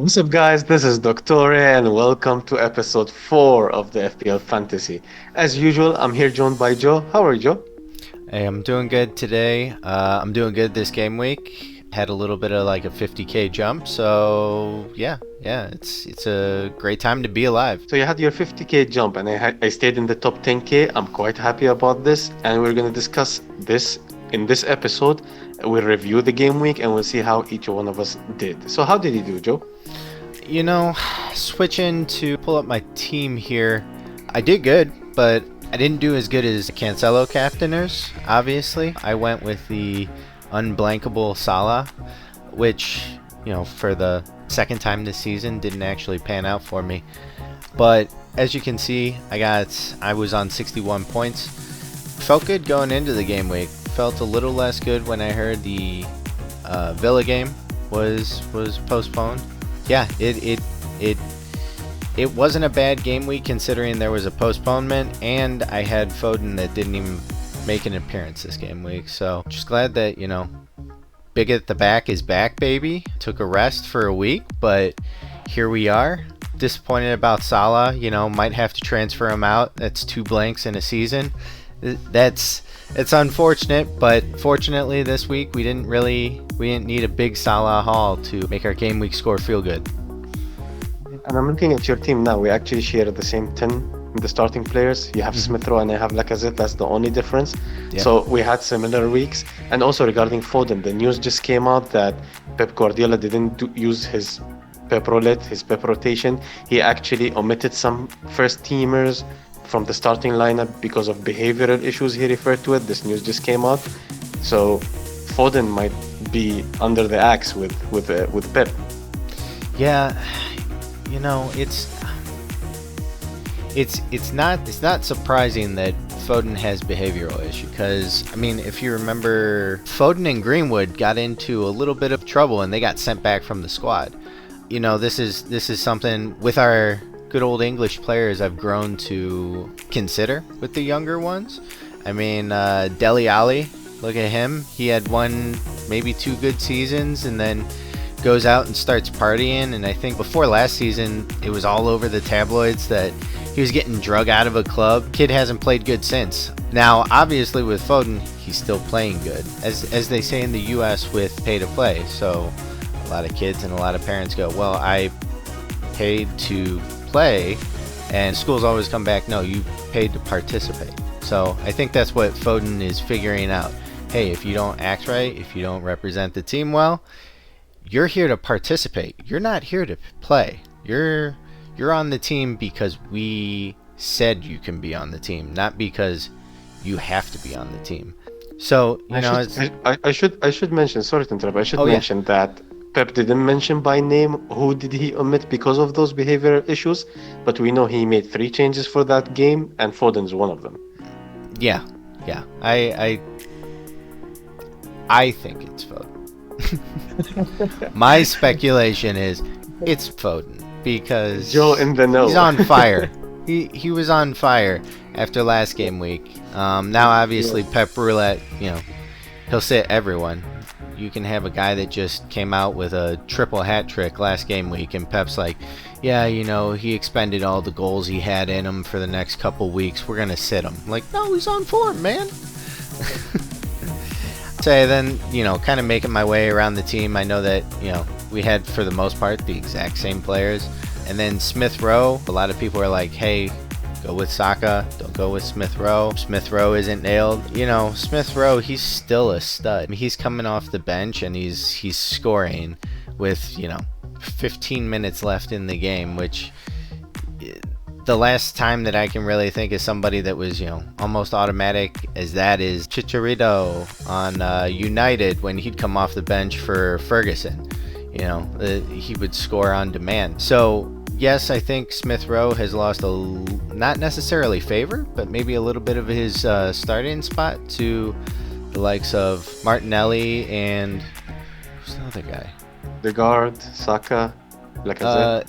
What's up, guys? This is Doctoré, and welcome to episode 4 of the FPL Fantasy. As usual, I'm here joined by Joe. How are you, Joe? Hey, I'm doing good today. I'm doing good this game week. Had a little bit of like a 50K jump, so yeah, it's a great time to be alive. So you had your 50K jump, and I stayed in the top 10K. I'm quite happy about this, and we're going to discuss this in this episode. We'll review the game week, and we'll see how each one of us did. So how did you do, Joe? You know, switching to pull up my team here, I did good, but I didn't do as good as the Cancelo captainers. Obviously, I went with the unblankable Salah, which for the second time this season didn't actually pan out for me. But as you can see, I was on 61 points. Felt good going into the game week. Felt a little less good when I heard the Villa game was postponed. Yeah, it wasn't a bad game week considering there was a postponement, and I had Foden that didn't even make an appearance this game week. So just glad that Big at the back is back, baby. Took a rest for a week, but here we are. Disappointed about Salah. Might have to transfer him out. That's 2 blanks in a season. It's unfortunate, but fortunately this week we didn't need a big Salah haul to make our game week score feel good. And I'm looking at your team now. We actually share the same 10 in the starting players. You have Smith Rowe and I have Lacazette. That's the only difference. Yeah. So we had similar weeks. And also regarding Foden, the news just came out that Pep Guardiola didn't use his Pep roulette, his Pep rotation. He actually omitted some first teamers from the starting lineup because of behavioral issues, he referred to it. This news just came out. So Foden might be under the axe with Pep. Yeah, it's not surprising that Foden has behavioral issue, because if you remember, Foden and Greenwood got into a little bit of trouble and they got sent back from the squad. This is something with our good old English players I've grown to consider with the younger ones. Dele Alli, look at him. He had maybe 2 good seasons and then goes out and starts partying, and I think before last season it was all over the tabloids that he was getting drug out of a club. Kid hasn't played good since. Now obviously with Foden, he's still playing good, as they say in the US with pay to play. So a lot of kids and a lot of parents go, well, I paid to play, and schools always come back, no, you paid to participate. So I think that's what Foden is figuring out. Hey, if you don't act right, if you don't represent the team well, you're here to participate. You're not here to play. You're on the team because we said you can be on the team, not because you have to be on the team. So I should mention. Sorry to interrupt. I should mention that Pep didn't mention by name who did he omit because of those behavioral issues, but we know he made 3 changes for that game, and Foden's one of them. Yeah. I think it's Foden. My speculation is it's Foden because Joe in the know. He's on fire. He was on fire after last game week. Now obviously Pep Roulette, he'll sit everyone. You can have a guy that just came out with a triple hat trick last game week, and Pep's like, yeah, he expended all the goals he had in him for the next couple weeks. We're gonna sit him. I'm like, no, he's on form, man. Say then, kind of making my way around the team. I know that, we had for the most part the exact same players. And then Smith Rowe, a lot of people are like, hey, go with Saka, don't go with Smith Rowe. Smith Rowe isn't nailed. Smith Rowe, he's still a stud. He's coming off the bench and he's scoring with, 15 minutes left in the game, which the last time that I can really think of somebody that was, almost automatic as that is Chicharito on United when he'd come off the bench for Ferguson. He would score on demand. So, yes, I think Smith Rowe has lost not necessarily favor, but maybe a little bit of his starting spot to the likes of Martinelli and who's the other guy? The guard, Saka, Lacazette.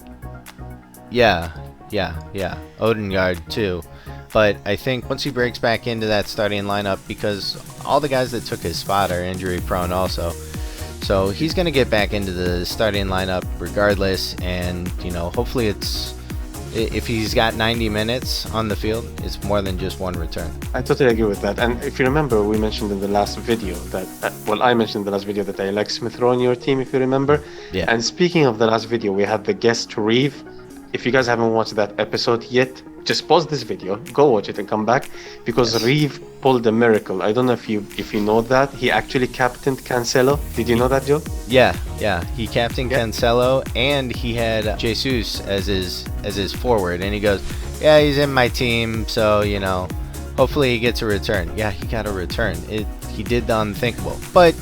Yeah. Odegaard too. But I think once he breaks back into that starting lineup, because all the guys that took his spot are injury prone also, So he's going to get back into the starting lineup regardless, and hopefully if he's got 90 minutes on the field, it's more than just one return. I totally agree with that. And if you remember, we mentioned in the last video that, I mentioned in the last video that I like Smith Rowe in your team, if you remember. Yeah. And speaking of the last video, we had the guest Reeve. If you guys haven't watched that episode yet, just pause this video, go watch it and come back, because Yes. Reeve pulled a miracle. I don't know if you know that. He actually captained Cancelo. Did you know that, Joe? Yeah. He captained Cancelo, and he had Jesus as his forward, and he goes, yeah, he's in my team, so hopefully he gets a return. Yeah, he got a return. He did the unthinkable, but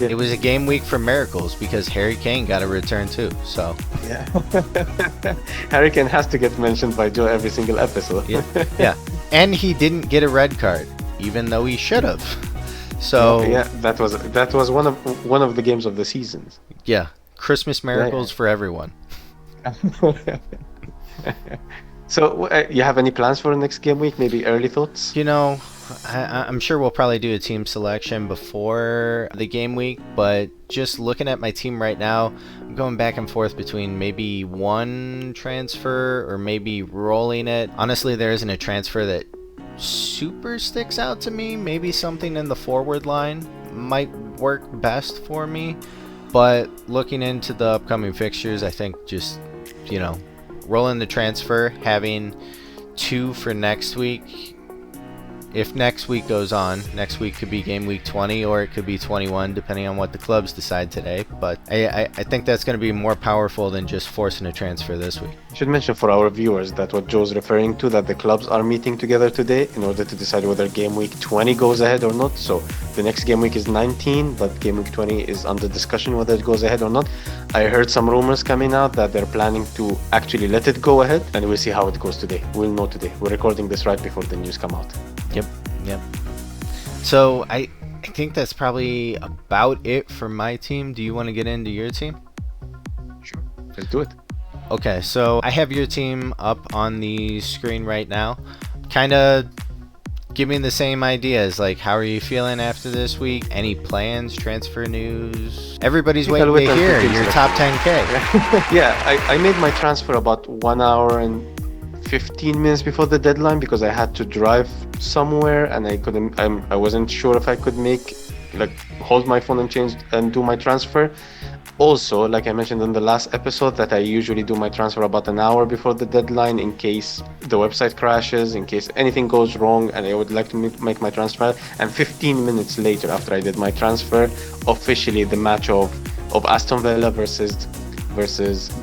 it was a game week for miracles because Harry Kane got a return too. So yeah, Harry Kane has to get mentioned by Joe every single episode. yeah, and he didn't get a red card, even though he should have. So yeah, that was one of the games of the seasons. Yeah, Christmas miracles for everyone. So, you have any plans for the next game week? Maybe early thoughts? I'm sure we'll probably do a team selection before the game week, but just looking at my team right now, I'm going back and forth between maybe one transfer or maybe rolling it. Honestly, there isn't a transfer that super sticks out to me. Maybe something in the forward line might work best for me, but looking into the upcoming fixtures, I think just, rolling the transfer, having 2 for next week. If next week goes on, next week could be game week 20 or it could be 21, depending on what the clubs decide today. But I think that's going to be more powerful than just forcing a transfer this week. I should mention for our viewers that what Joe's referring to, that the clubs are meeting together today in order to decide whether game week 20 goes ahead or not. So the next game week is 19, but game week 20 is under discussion whether it goes ahead or not. I heard some rumors coming out that they're planning to actually let it go ahead, and we'll see how it goes today. We'll know today. We're recording this right before the news come out. Yep. So I think that's probably about it for my team. Do you want to get into your team? Sure. Let's do it. Okay, so I have your team up on the screen right now. Kind of give me the same ideas. Like, how are you feeling after this week? Any plans, transfer news? Everybody's waiting to hear your top 10K. Yeah, I made my transfer about 1 hour and 15 minutes before the deadline because I had to drive somewhere and I wasn't sure if I could hold my phone and change and do my transfer. Also, like I mentioned in the last episode, that I usually do my transfer about an hour before the deadline in case the website crashes, in case anything goes wrong, and I would like to make my transfer. And 15 minutes later, after I did my transfer, officially the match of Aston Villa versus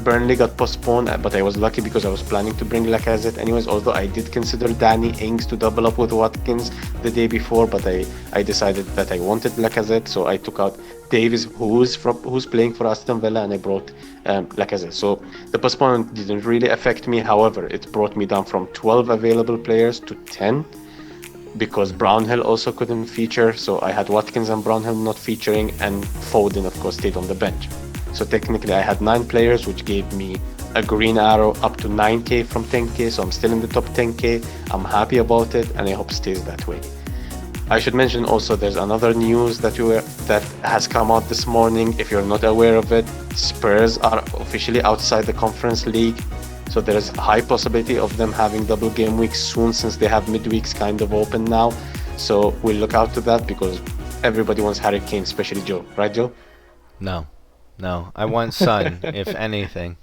Burnley got postponed, but I was lucky because I was planning to bring Lacazette anyways, although I did consider Danny Ings to double up with Watkins the day before, but I decided that I wanted Lacazette, so I took out Davies, who's playing for Aston Villa, and I brought Lacazette. So the postponement didn't really affect me. However, it brought me down from 12 available players to 10 because Brownhill also couldn't feature, so I had Watkins and Brownhill not featuring, and Foden of course stayed on the bench. So technically I had 9 players, which gave me a green arrow up to 9k from 10k, so I'm still in the top 10k. I'm happy about it, and I hope it stays that way. I should mention also there's another news that has come out this morning. If you're not aware of it, Spurs are officially outside the Conference League, so there is a high possibility of them having double game weeks soon, since they have midweeks kind of open now. So we'll look out to that because everybody wants Harry Kane, especially Joe. Right, Joe? No, I want Son, if anything.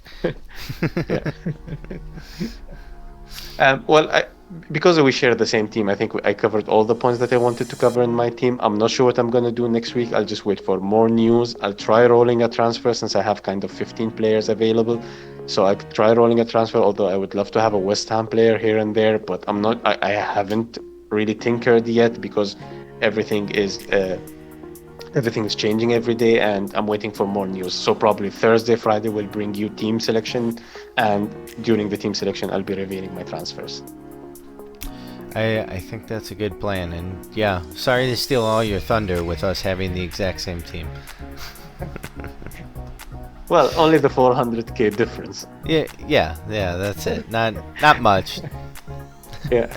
Because we share the same team, I think I covered all the points that I wanted to cover in my team. I'm not sure what I'm going to do next week. I'll just wait for more news. I'll try rolling a transfer since I have kind of 15 players available. So I could try rolling a transfer, although I would love to have a West Ham player here and there, but I haven't really tinkered yet because everything is changing every day, and I'm waiting for more news. So probably Thursday, Friday will bring you team selection, and during the team selection I'll be revealing my transfers. I think that's a good plan, and yeah, sorry to steal all your thunder with us having the exact same team. Well, only the 400k difference. Yeah, that's it. Not much. Yeah.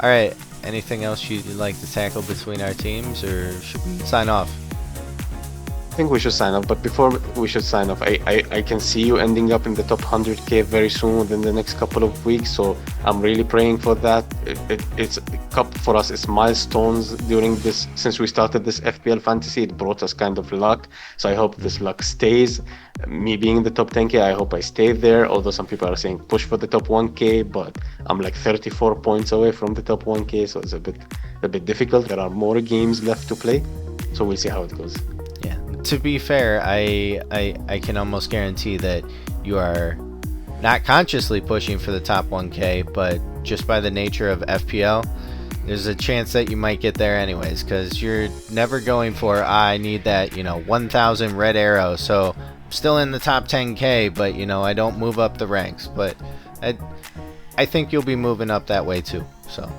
All right. Anything else you'd like to tackle between our teams, or should we sign off? think we should sign off, but before we should sign off, I can see you ending up in the top 100k very soon within the next couple of weeks, so I'm really praying for that. It's for us, it's milestones during this. Since we started this FPL fantasy, it brought us kind of luck, so I hope this luck stays. Me being in the top 10k, I hope I stay there, although some people are saying push for the top 1k, but I'm like 34 points away from the top 1k, so it's a bit difficult. There are more games left to play, so we'll see how it goes. Yeah. To be fair, I can almost guarantee that you are not consciously pushing for the top 1k, but just by the nature of FPL, there's a chance that you might get there anyways, because you're never going for, I need that, 1,000 red arrow, so I'm still in the top 10k, but I don't move up the ranks. But I think you'll be moving up that way too. So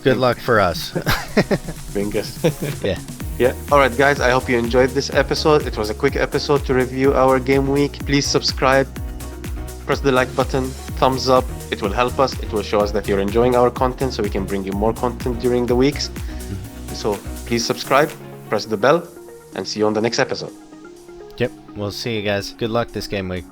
good luck for us. Fingers. Yeah. Yeah. All right, guys. I hope you enjoyed this episode. It was a quick episode to review our game week. Please subscribe. Press the like button. Thumbs up. It will help us. It will show us that you're enjoying our content, so we can bring you more content during the weeks. So please subscribe. Press the bell, and see you on the next episode. Yep. We'll see you guys. Good luck this game week.